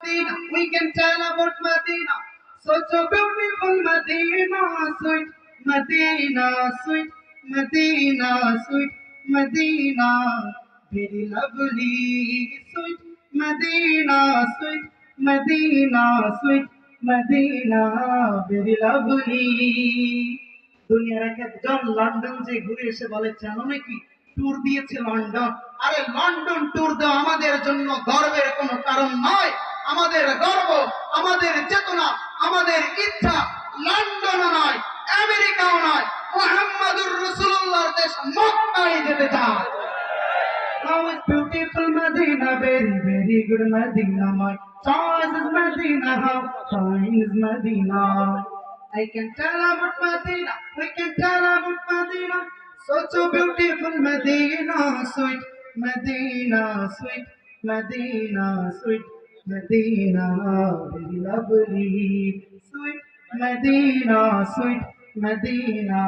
Medina. We can tell about Medina. Such a beautiful Medina, sweet Medina, sweet Medina, sweet Medina. Very lovely, sweet Medina, sweet Medina, sweet Medina. Very lovely. দুনিয়ার একজন London যে ঘুরে এসে বলে জানো নাকি tour দিয়েছে London. আরে লন্ডন ট্যুর দেওয়া আমাদের জন্য গর্বের কোনো কারণ নয়। আমাদের গর্ব, আমাদের চেতনা, আমাদের ইচ্ছা লন্ডনও নয়, আমেরিকাও নয়, মুহাম্মদুর রাসূলুল্লাহর দেশ মক্কায় যেতে চায়। How is beautiful Medina, very, very good Medina. My choice is Medina, how fine is Medina. I can tell about Medina, we can tell about Medina. Such a beautiful Medina, sweet Medina, sweet Medina, sweet Medina, very lovely, sweet Medina, sweet Medina.